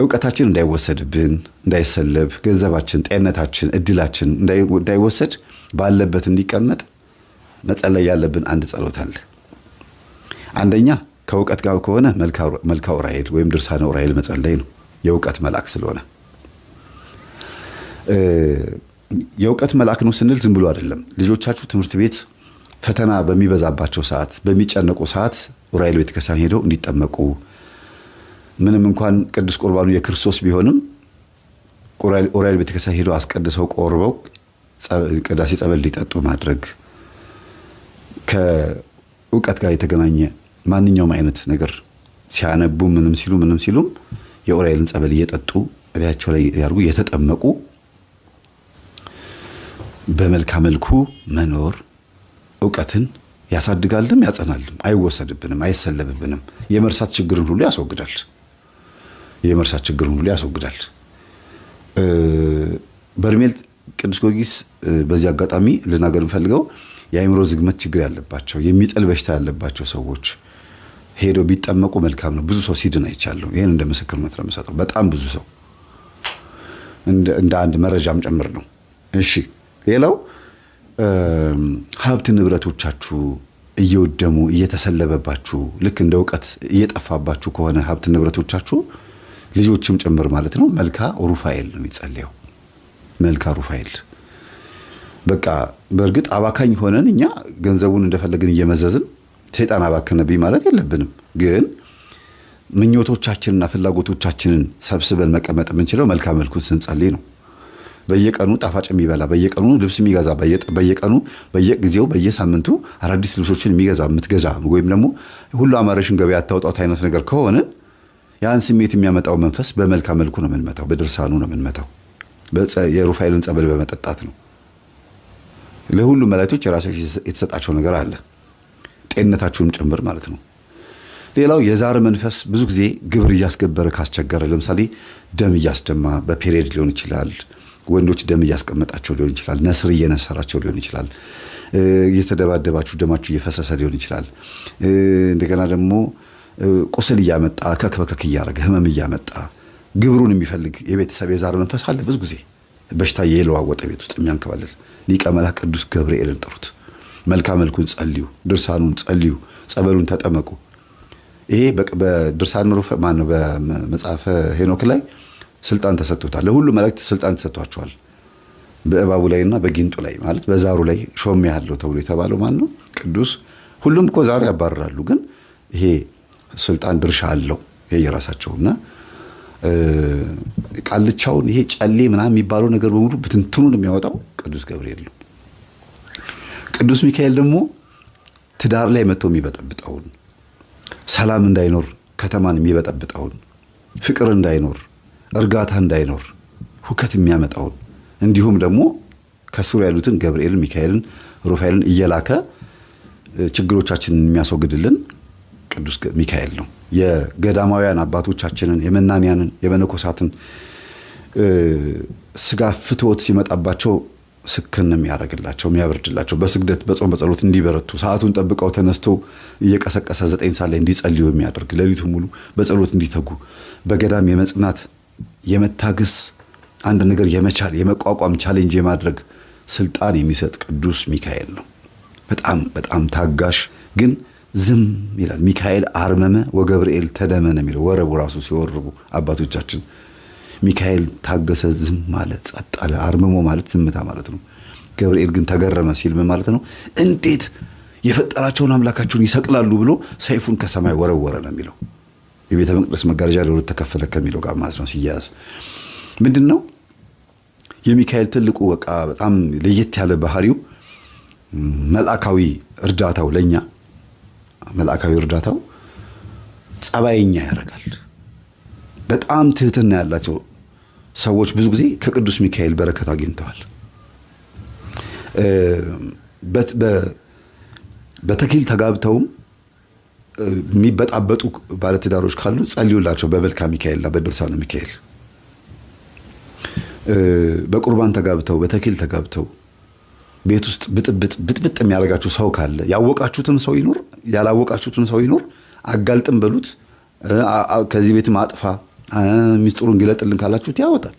ዕውቀታችን እንዳይወሰድብን እንዳይሰለብ ገንዘባችን ጤንነታችን እድላችን እንዳይወሰድ ባለበት እንዲቀመጥ መጸለይ ያለብን አንድ ጸሎት አለ። አንደኛ ከዕውቀት ጋር ከሆነ መልካ ዑራኤል ወይም ድርሳነ ዑራኤል መጸለይ ነው። የዕውቀት መልአክ ስለሆነ የዕውቀት መልአክ ነው ስንል ዝም ብሎ አይደለም። ልጆቻችሁ ትምህርት ቤት ፈተና በሚበዛባቸው ሰዓት በሚጨነቁ ሰዓት ዑራኤል ቤተክርስቲያን ሄደው እንዲጠመቁ ምንም እንኳን ቅዱስ ቁርባኑ የክርስቶስ ቢሆንም ዑራኤል ቤተክርስቲያን ሄደው አስቀድሰው ቆርበው ቅዳሴ ጸበል ሊጠጡ ማድረግ ከዕውቀት ጋር የተገናኘ ማንኛውም አይነት ነገር ሲያነቡ ምንም ሲሉ የዑራኤልን ጸበል እየጠጡ እቤታቸው ላይ ያርጉ የተጠመቁ በመልካም መልኩ መኖር ዕውቀትን ያሳድጋልም ያጸናልም አይወሰድብንም አይሰለብብንም የመርሳት ችግርን ሁሉ ያስወግዳል። በርሜል ቅዱስ ጊዮርጊስ በዚህ አጋጣሚ ልናገር ፈልገው የአእምሮ ዝግመት ችግር ያለባቸው የሚጥል በሽታ ያለባቸው ሰዎች ሄደው ቢጠመቁ መልካም ነው። ብዙ ሰው ሲድን አይቻለሁ። ይሄን እንደ ምስክርነት ለምሰጠው በጣም ብዙ ሰው እንደ አንድ መረጃም ጨምር ነው። እሺ ሌላው ሀብት ንብረቶቻችሁ እየወደሙ እየተሰለበባችሁ ልክ እንደ ዕውቀት እየጠፋባችሁ ከሆነ ሀብት ንብረቶቻችሁ ልጆችም ጭምር ማለት ነው መልካ ሩፋኤል ነው የሚጸልየው። መልካ ሩፋኤል በቃ በእርግጥ አባካኝ ሆነን እኛ ገንዘቡን እንደፈለግን እየመዘዝን ሰይጣን አባከነብኝ ማለት የለብንም። ግን ምኞቶቻችንና ፍላጎቶቻችንን ሰብስበን መቀመጥ የምንችለው መልካም መልኩን ስንጸልይ ነው። በየቀኑ ጣፋጭ የሚበላ በየቀኑ ልብስ የሚገዛ በየቀኑ በየጊዜው በየሳምንቱ አዳዲስ ልብሶችን የምትገዛ ወይም ደግሞ ሁሉ አማረሽን ገበያ አታውጣት አይነት ነገር ከሆነ ያን ስሜት የሚያመጣው መንፈስ በመልካም መልኩ ነው የምንመታው። በድርሳኑ ነው የምንመታው። የሩፋኤልን ጸበል በመጠጣት ነው። ለሁሉ መላእክቶች የራሳቸው የተሰጣቸው ነገር አለ። ጤንነታችሁም ጭምር ማለት ነው። ሌላው የዛር መንፈስ ብዙ ጊዜ ግብር እያስገበረ ካስቸገረ ለምሳሌ ደም እያስደማ በፔሪየድ ሊሆን ይችላል። ወንዶች ደም እያስቀመጣቸው ሊሆን ይችላል። ነስር እየነሰራቸው ሊሆን ይችላል። እየተደባደባችሁ ደማችሁ እየፈሰሰ ሊሆን ይችላል። እንደገና ደግሞ ቁስል እያመጣ ከክበከክ እያረገ ህመም እያመጣ ግብሩን የሚፈልግ የቤተሰብ የዛር መንፈስ አለ። ብዙ ጊዜ በሽታ የለዋወጠ ቤት ውስጥ የሚያንከባለል ሊቀ መላእክት ቅዱስ ገብርኤልን ጥሩት። መልካም መልኩን ጸልዩ፣ ድርሳኑን ጸልዩ፣ ጸበሉን ተጠመቁ። ይሄ በድርሳን ነው በመጽሐፈ ሄኖክ ላይ ስልጣን ተሰጥቶታል። ለሁሉ መላእክት ስልጣን ተሰጥቷቸዋል። በእባቡ ላይና በጊንጡ ላይ ማለት በዛሩ ላይ ሾም ያለው ተብሎ የተባለው ማን ነው? ቅዱስ። ሁሉም እኮ ዛሩ ያባርራሉ፣ ግን ይሄ ስልጣን ድርሻ አለው የየራሳቸውና ቃልቻውን ይሄ ጨሌ ምናምን የሚባለው ነገር በሙሉ ብትንትኑን የሚያወጣው ቅዱስ ገብርኤል ነው። ቅዱስ ሚካኤል ደግሞ ትዳር ላይ መጥቶ የሚበጠብጠውን ሰላም እንዳይኖር ከተማን የሚበጠብጠውን ፍቅር እንዳይኖር እርጋታ እንዳይኖር ሁከት የሚያመጣውን እንዲሁም ደግሞ ከስሩ ያሉትን ገብርኤልን ሚካኤልን ሩፋኤልን እየላከ ችግሮቻችንን የሚያስወግድልን ቅዱስ ሚካኤል ነው። የገዳማውያን አባቶቻችንን የመናንያንን የመነኮሳትን ስጋ ፍትወት ሲመጣባቸው ስክንም ያረግላቸው የሚያበርድላቸው በስግደት በጾም በጸሎት እንዲበረቱ ሰዓቱን ጠብቀው ተነስተው እየቀሰቀሰ 9 ሰዓት ላይ እንዲጸልዩ የሚያደርግ ሌሊቱን ሙሉ በጸሎት እንዲተጉ በገዳም የመጽናት የመታገስ አንድ ነገር የመቻል የመቋቋም ቻሌንጅ የማድረግ ስልጣን የሚሰጥ ቅዱስ ሚካኤል ነው። በጣም በጣም ታጋሽ ግን ዝም ይላል። ሚካኤል አርመመ ወገብርኤል ተደመነ የሚለው ወረቡ ራሱ ሲወርቡ አባቶቻችን ሚካኤል ታገሰ ዝም ማለት ጸጥ አለ። አርመሞ ማለት ዝምታ ማለት ነው። ገብርኤል ግን ተገረመ ሲል ምን ማለት ነው? እንዴት የፈጠራቸውን አምላካቸውን ይሰቅላሉ ብሎ ሰይፉን ከሰማይ ወረወረ ነው የሚለው። የቤተ መቅደስ መጋረጃ ለሁለት ተከፈለ ከሚለው ጋር ማለት ነው ሲያያዝ ምንድነው የሚካኤል ትልቁ በቃ በጣም ለየት ያለ ባህሪው መልአካዊ እርዳታው ለኛ መልአካዊ እርዳታው ጸባይኛ ያደርጋል። በጣም ትህትና ያላቸው ሰዎች ብዙ ጊዜ ከቅዱስ ሚካኤል በረከት አግኝተዋል። በተክሊል ተጋብተውም የሚበጣበጡ ባለትዳሮች ካሉ ጸልዩላቸው በመልክአ ሚካኤልና በድርሳነ ሚካኤል። በቁርባን ተጋብተው በተክሊል ተጋብተው ቤት ውስጥ ብጥብጥ የሚያደርጋችሁ ሰው ካለ ያወቃችሁትም ሰው ይኖር ያላወቃችሁትም ሰው ይኖር አጋልጥም በሉት። ከዚህ ቤት ማጥፋ ሚስጥሩን ግለጥልን ካላችሁት ያወጣል።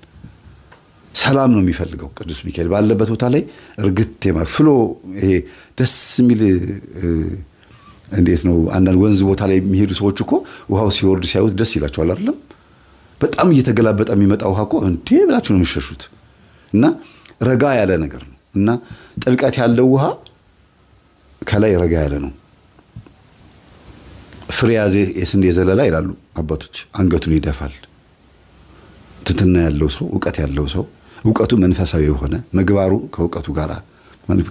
ሰላም ነው የሚፈልገው ቅዱስ ሚካኤል ባለበት ቦታ ላይ እርግጥ ፍሎ ይሄ ደስ የሚል እንዴት ነው አንዳንድ ወንዝ ቦታ ላይ የሚሄዱ ሰዎች እኮ ውሃው ሲወርድ ሲያዩት ደስ ይላቸዋል አይደለም? በጣም እየተገላበጠ የሚመጣ ውሃ እኮ እንዴ ብላችሁ ነው የሚሸሹት። እና ረጋ ያለ ነገር ነው እና ጥልቀት ያለው ውሃ ከላይ ረጋ ያለ ነው። ፍሬ ያዘ የስንዴ ዘለላ ይላሉ አባቶች፣ አንገቱን ይደፋል። ትትና ያለው ሰው ዕውቀት ያለው ሰው ዕውቀቱ መንፈሳዊ የሆነ ምግባሩ ከዕውቀቱ ጋር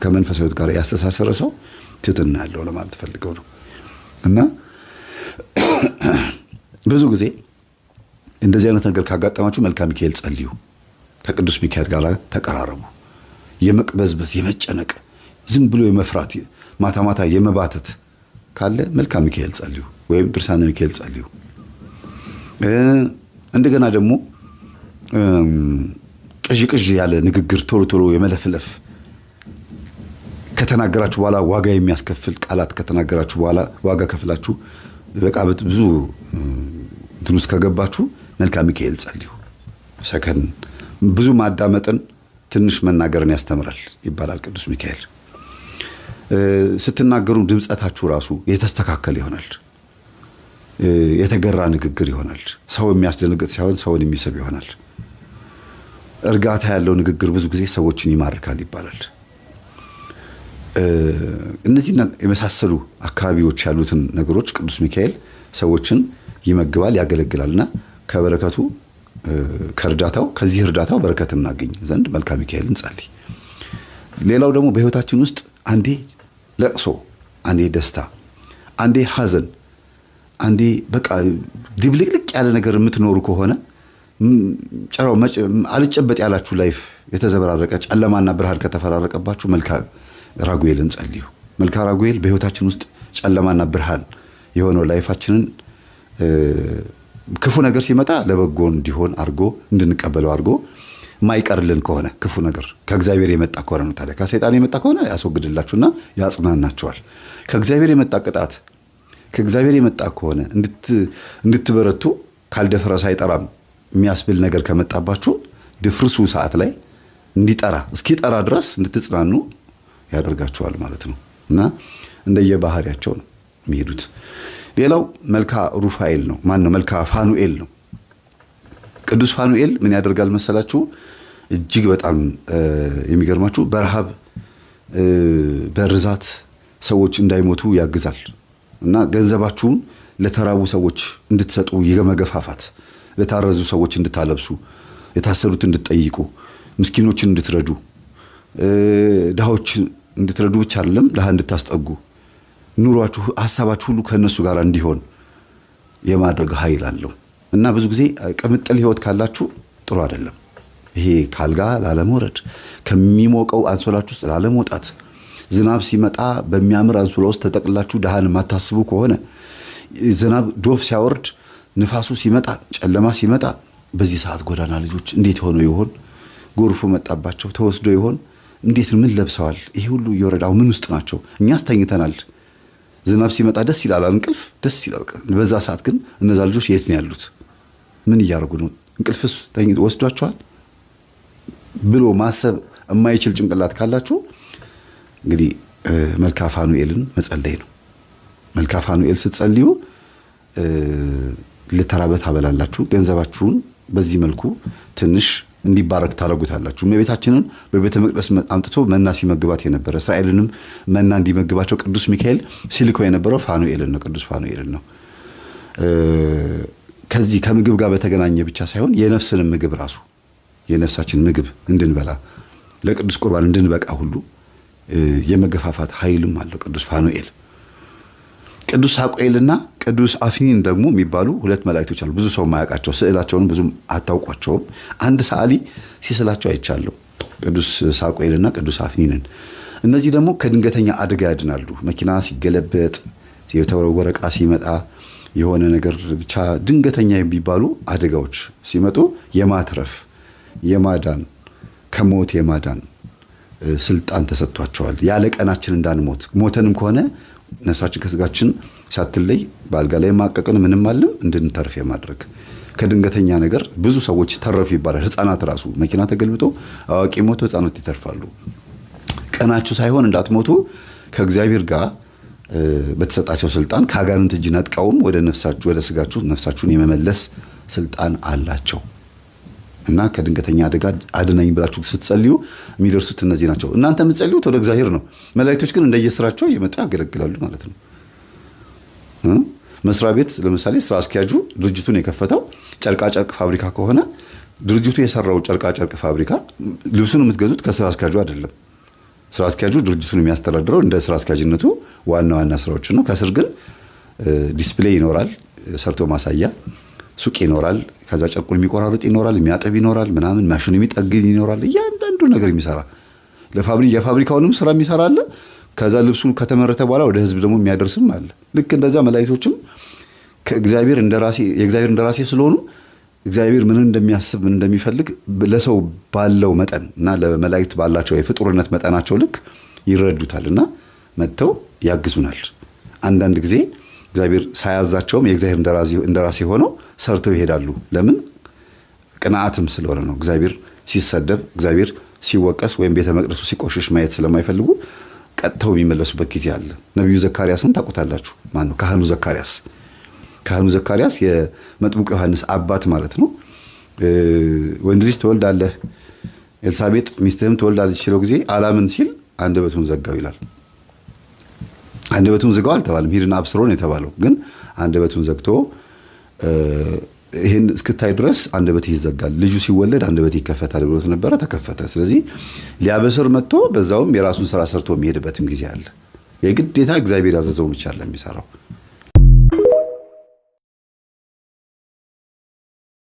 ከመንፈሳዊት ጋር ያስተሳሰረ ሰው ትትና ያለው ለማለት ፈልገው ነው። እና ብዙ ጊዜ እንደዚህ አይነት ነገር ካጋጠማችሁ መልክአ ሚካኤል ጸልዩ፣ ከቅዱስ ሚካኤል ጋር ተቀራረቡ። የመቅበዝበዝ የመጨነቅ ዝም ብሎ የመፍራት ማታ ማታ የመባተት ካለ መልክአ ሚካኤል ጸልዩ ወይም ድርሳነ ሚካኤል ጸልዩ። እንደገና ደግሞ ቅዥ ያለ ንግግር ቶሎ ቶሎ የመለፍለፍ ከተናገራችሁ በኋላ ዋጋ የሚያስከፍል ቃላት ከተናገራችሁ በኋላ ዋጋ ከፍላችሁ በቃ ብዙ እንትን ውስጥ ከገባችሁ መልክአ ሚካኤል ጸልዩ። ሰከን ብዙ ማዳመጥን ትንሽ መናገርን ያስተምራል ይባላል ቅዱስ ሚካኤል። ስትናገሩ ድምጸታችሁ ራሱ የተስተካከለ ይሆናል። የተገራ ንግግር ይሆናል። ሰው የሚያስደነግጥ ሳይሆን ሰውን የሚስብ ይሆናል። እርጋታ ያለው ንግግር ብዙ ጊዜ ሰዎችን ይማርካል ይባላል። እነዚህ የመሳሰሉ አካባቢዎች ያሉትን ነገሮች ቅዱስ ሚካኤል ሰዎችን ይመግባል፣ ያገለግላልና ከበረከቱ ከርዳታው ከዚህ እርዳታው በረከት እናገኝ ዘንድ መልክአ ሚካኤልን ጸልይ። ሌላው ደግሞ በህይወታችን ውስጥ አንዴ ለቅሶ፣ አንዴ ደስታ፣ አንዴ ሐዘን፣ አንዴ በቃ ድብልቅልቅ ያለ ነገር የምትኖሩ ከሆነ ጨራው አልጨበጥ ያላችሁ ላይፍ የተዘበራረቀ ጨለማና ብርሃን ከተፈራረቀባችሁ መልክአ ራጉኤልን ጸልዩ። መልክአ ራጉኤል በህይወታችን ውስጥ ጨለማና ብርሃን የሆነው ላይፋችንን ክፉ ነገር ሲመጣ ለበጎ እንዲሆን አርጎ እንድንቀበለው አርጎ ማይቀርልን ከሆነ ክፉ ነገር ከእግዚአብሔር የመጣ ከሆነ ነው። ታዲያ ከሰይጣን የመጣ ከሆነ ያስወግድላችሁና ያጽናናችኋል። ከእግዚአብሔር የመጣ ቅጣት ከእግዚአብሔር የመጣ ከሆነ እንድትበረቱ ካልደፈረሰ አይጠራም የሚያስብል ነገር ከመጣባችሁ ድፍርሱ ሰዓት ላይ እንዲጠራ እስኪጠራ ድረስ እንድትጽናኑ ያደርጋችኋል ማለት ነው። እና እንደየባህሪያቸው ነው የሚሄዱት። ሌላው መልክአ ሩፋኤል ነው። ማን ነው? መልክአ ፋኑኤል ነው። ቅዱስ ፋኑኤል ምን ያደርጋል መሰላችሁ? እጅግ በጣም የሚገርማችሁ በረሃብ በርዛት ሰዎች እንዳይሞቱ ያግዛል እና ገንዘባችሁን ለተራቡ ሰዎች እንድትሰጡ የመገፋፋት፣ ለታረዙ ሰዎች እንድታለብሱ፣ የታሰሩት እንድትጠይቁ፣ ምስኪኖችን እንድትረዱ፣ ድሃዎችን እንድትረዱ ብቻ አይደለም ድሃ እንድታስጠጉ፣ ኑሯችሁ ሐሳባችሁ ሁሉ ከነሱ ጋር እንዲሆን የማድረግ ኃይል አለው እና ብዙ ጊዜ ቅምጥል ህይወት ካላችሁ ጥሩ አይደለም። ይሄ ካልጋ ላለመውረድ፣ ከሚሞቀው አንሶላችሁ ውስጥ ላለመውጣት፣ ዝናብ ሲመጣ በሚያምር አንሶላ ውስጥ ተጠቅላችሁ ድሃን ማታስቡ ከሆነ፣ ዝናብ ዶፍ ሲያወርድ፣ ንፋሱ ሲመጣ፣ ጨለማ ሲመጣ፣ በዚህ ሰዓት ጎዳና ልጆች እንዴት ሆኖ ይሆን? ጎርፉ መጣባቸው ተወስዶ ይሆን? እንዴት ምን ለብሰዋል? ይሄ ሁሉ እየወረዳው ምን ውስጥ ናቸው? እኛስ ተኝተናል። ዝናብ ሲመጣ ደስ ይላል፣ እንቅልፍ ደስ ይላል። በዛ ሰዓት ግን እነዛ ልጆች የት ነው ያሉት? ምን እያደረጉ ነው? እንቅልፍስ ወስዷቸዋል ብሎ ማሰብ የማይችል ጭንቅላት ካላችሁ እንግዲህ መልክአ ፋኑኤልን መጸለይ ነው። መልክአ ፋኑኤል ስትጸልዩ ለተራበ ታበላላችሁ። ገንዘባችሁን በዚህ መልኩ ትንሽ እንዲባረክ ታረጉታላችሁ። እመቤታችንን በቤተ መቅደስ አምጥቶ መና ሲመግባት የነበረ እስራኤልንም መና እንዲመግባቸው ቅዱስ ሚካኤል ሲልከው የነበረው ፋኑኤልን ነው፣ ቅዱስ ፋኑኤልን ነው። ከዚህ ከምግብ ጋር በተገናኘ ብቻ ሳይሆን የነፍስንም ምግብ ራሱ የነፍሳችን ምግብ እንድንበላ ለቅዱስ ቁርባን እንድንበቃ ሁሉ የመገፋፋት ኃይልም አለው ቅዱስ ፋኑኤል። ቅዱስ ሳቁኤልና ቅዱስ አፍኒን ደግሞ የሚባሉ ሁለት መላእክቶች አሉ። ብዙ ሰው ማያውቃቸው፣ ስዕላቸውን ብዙም አታውቋቸውም። አንድ ሰዓሊ ሲስላቸው አይቻለሁ፣ ቅዱስ ሳቁኤልና ቅዱስ አፍኒንን። እነዚህ ደግሞ ከድንገተኛ አደጋ ያድናሉ። መኪና ሲገለበጥ፣ የተወረወረ ዕቃ ሲመጣ፣ የሆነ ነገር ብቻ ድንገተኛ የሚባሉ አደጋዎች ሲመጡ የማትረፍ የማዳን ከሞት የማዳን ስልጣን ተሰጥቷቸዋል። ያለ ቀናችን እንዳንሞት፣ ሞተንም ከሆነ ነፍሳችን ከስጋችን ሳትለይ በአልጋ ላይ ማቀቅን ምንም አለም እንድንተርፍ የማድረግ ከድንገተኛ ነገር ብዙ ሰዎች ተረፉ ይባላል። ህፃናት ራሱ መኪና ተገልብጦ አዋቂ ሞቶ ህፃናት ይተርፋሉ። ቀናችሁ ሳይሆን እንዳትሞቱ ከእግዚአብሔር ጋር በተሰጣቸው ስልጣን ከአጋንንት እጅ ነጥቀውም ወደ ነፍሳችሁ ወደ ስጋችሁ ነፍሳችሁን የመመለስ ስልጣን አላቸው። እና ከድንገተኛ አደጋ አድነኝ ብላችሁ ስትጸልዩ የሚደርሱት እነዚህ ናቸው። እናንተ የምትጸልዩት ወደ እግዚአብሔር ነው። መላእክቶች ግን እንደየስራቸው እየመጡ ያገለግላሉ ማለት ነው። መስሪያ ቤት ለምሳሌ ስራ አስኪያጁ ድርጅቱን የከፈተው ጨርቃ ጨርቅ ፋብሪካ ከሆነ ድርጅቱ የሰራው ጨርቃ ጨርቅ ፋብሪካ ልብሱን የምትገዙት ከስራ አስኪያጁ አይደለም። ስራ አስኪያጁ ድርጅቱን የሚያስተዳድረው እንደ ስራ አስኪያጅነቱ ዋና ስራዎችን ነው። ከስር ግን ዲስፕሌይ ይኖራል፣ ሰርቶ ማሳያ ሱቅ ይኖራል፣ ከዛ ጨርቁን የሚቆራርጥ ይኖራል፣ የሚያጠብ ይኖራል፣ ምናምን ማሽን የሚጠግን ይኖራል። እያንዳንዱ ነገር የሚሰራ የፋብሪካውንም ስራ የሚሰራ አለ። ከዛ ልብሱ ከተመረተ በኋላ ወደ ህዝብ ደግሞ የሚያደርስም አለ። ልክ እንደዛ መላእክቶችም ከእግዚአብሔር የእግዚአብሔር እንደራሴ ስለሆኑ እግዚአብሔር ምን እንደሚያስብ ምን እንደሚፈልግ ለሰው ባለው መጠን እና ለመላእክት ባላቸው የፍጡርነት መጠናቸው ልክ ይረዱታልና መጥተው ያግዙናል። አንዳንድ ጊዜ እግዚአብሔር ሳያዛቸውም የእግዚአብሔር እንደራሴ ሆነው ሰርተው ይሄዳሉ። ለምን? ቅንዓትም ስለሆነ ነው። እግዚአብሔር ሲሰደብ፣ እግዚአብሔር ሲወቀስ ወይም ቤተ መቅደሱ ሲቆሽሽ ማየት ስለማይፈልጉ ቀጥተው የሚመለሱበት ጊዜ አለ። ነብዩ ዘካርያስን ታውቁታላችሁ። ማን ነው? ካህኑ ዘካርያስ የመጥምቁ ዮሐንስ አባት ማለት ነው። ወንድ ልጅ ትወልዳለህ፣ ኤልሳቤጥ ሚስትህም ትወልዳለች ሲለው ጊዜ አላምን ሲል አንደበቱን ዘጋው ይላል። አንደበቱን ዘጋው አልተባለም፣ ሂድና አብስሮን የተባለው ግን አንደበቱን ዘግቶ ይሄን እስክታይ ድረስ አንደበት ይዘጋል፣ ልጁ ሲወለድ አንደበት ይከፈታል ብሎት ነበር። ተከፈተ። ስለዚህ ሊያበስር መጥቶ በዛውም የራሱን ስራ ሰርቶ የሚሄድበትም ጊዜ አለ። የግዴታ እግዚአብሔር ያዘዘው ብቻ አይደለም የሚሰራው።